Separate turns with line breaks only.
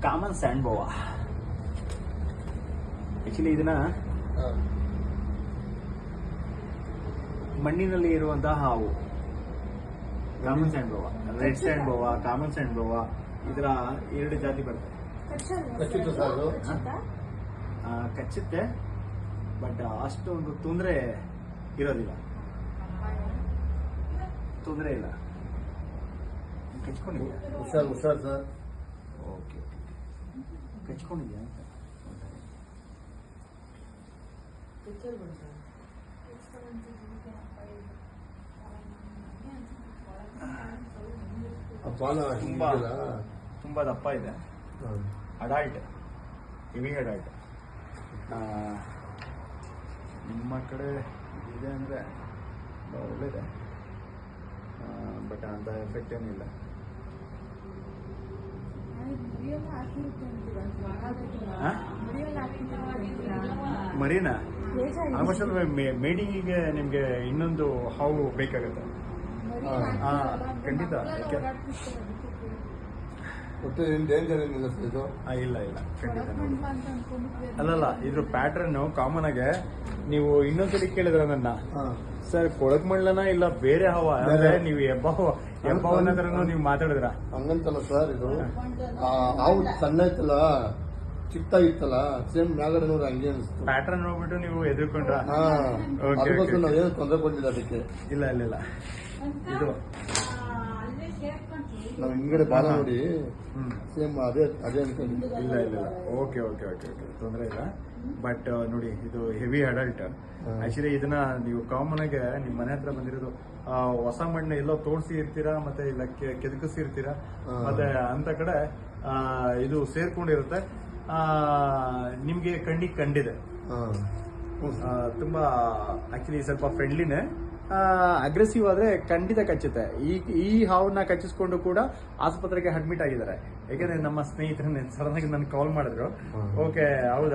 Common sand Beauvoir. Actually ಇದನ್ನ ಮಣ್ಣಿನಲ್ಲಿ ಇರುವಂತಹ ಹಾವು. Common sand boa, red sand boa, common sand boa, ಇದರ 2 ಜಾತಿ ಬರ್ತದೆ. ಕಚ್ಚುತ್ತೆ, ಬಟ್ ಅಷ್ಟೊಂದು ತೊಂದರೆ ಇರೋದಿಲ್ಲ. ತೊಂದರೆ ಇಲ್ಲ. ಕಚ್ಕೊಂಡಿದ್ಯಾ?
ಹುಷಾರ್ ಸರ್.
ಓಕೆ, ಕಚ್ಕೊಂಡಿದ್ಯಾ ಅಂತ. ತುಂಬಾ ದಪ್ಪ ಇದೆ. Adult, heavy adult. ನಿಮ್ಮ ಕಡೆ ಇದೆ ಅಂದರೆ ಒಳ್ಳೇದೆ, ಬಟ್ ಅಂತ ಎಫೆಕ್ಟ್ ಏನಿಲ್ಲ. ಮರಿನಾ ಆಲ್ಮೋಸ್ಟ್ ಮೇಡಿಂಗಿಗೆ ನಿಮ್ಗೆ ಇನ್ನೊಂದು ಹಾವು ಬೇಕಾಗುತ್ತೆ. ಖಂಡಿತ.
ಒಟ್ಟು ಡೇಂಜರ್ ಏನಿಲ್ಲ ಸರ್ ಇದು?
ಇಲ್ಲ ಖಂಡಿತ. ಅಲ್ಲಲ್ಲ, ಇದ್ರ ಪ್ಯಾಟರ್ನ್ ಕಾಮನ್ ಆಗಿ ನೀವು ಇನ್ನೊಂದ್ಸಲಿ ಕೇಳಿದ್ರ ನನ್ನ, ಸರ್ ಕೊಳಗ್ಮಳ್ಳನ ಇಲ್ಲ ಬೇರೆ ಹಾವ ಅಂದ್ರೆ ನೀವು ಹೆಬ್ಬವನ ಹತ್ರನೂ ನೀವು ಮಾತಾಡಿದ್ರ?
ಹಂಗಂತಲ್ಲ ಸರ್, ಇದು ಹಾವು ಸಣ್ಣ ಇತ್ತಲ್ಲ, ಚಿಕ್ಕ ಇತ್ತಲ್ಲ, ಸೇಮ್ ಮ್ಯಾಗಡೆ ನೋಡಿ ಹಂಗೆ ಅನಿಸ್ತು.
ಪ್ಯಾಟರ್ನ್ ನೋಡ್ಬಿಟ್ಟು ನೀವು ಎದುರ್ಕೊಂಡ್ರ?
ನಾವೇನು ತೊಂದರೆ ಕೊಟ್ಟಿಲ್ಲ ಅದಕ್ಕೆ.
ಇಲ್ಲ ಇದು
ನಾವು ಹಿಂಗಡೆ ಬಾಲ ನೋಡಿ ಸೇಮ್ ಅದೇ ಅನ್ಕೊಂಡು.
ಇಲ್ಲ ಓಕೆ ತೊಂದರೆ ಇಲ್ಲ. ಬಟ್ ನೋಡಿ, ಇದು ಹೆವಿ ಅಡಲ್ಟ್. ಆಕ್ಚುಲಿ ಇದನ್ನ ನೀವು ಕಾಮನ್ ಆಗಿ ನಿಮ್ ಮನೆ ಹತ್ರ ಬಂದಿರೋದು ಹೊಸ ಮಣ್ಣು ಎಲ್ಲೋ ತೋಡ್ಸಿ ಇರ್ತೀರಾ, ಮತ್ತೆ ಇಲ್ಲ ಕೆದಕಿಸಿ ಇರ್ತೀರಾ, ಮತ್ತೆ ಅಂತ ಕಡೆ ಇದು ಸೇರ್ಕೊಂಡಿರುತ್ತೆ. ನಿಮ್ಗೆ ಕಣ್ಣಿಗೆ ಕಂಡಿದೆ. ತುಂಬಾ ಆಕ್ಚುಲಿ ಸ್ವಲ್ಪ ಫ್ರೆಂಡ್ಲಿನೇ. ಅಗ್ರೆಸಿವ್ ಆದ್ರೆ ಖಂಡಿತ ಕಚ್ಚುತ್ತೆ. ಈ ಹಾವನ್ನ ಕಚ್ಚಿಸ್ಕೊಂಡು ಕೂಡ ಆಸ್ಪತ್ರೆಗೆ ಅಡ್ಮಿಟ್ ಆಗಿದ್ದಾರೆ. ಯಾಕಂದ್ರೆ ನಮ್ಮ ಸ್ನೇಹಿತರನ್ನ ಸಡನ್ ಆಗಿ ನನ್ಗೆ ಕಾಲ್ ಮಾಡಿದ್ರು. ಓಕೆ, ಹೌದಾ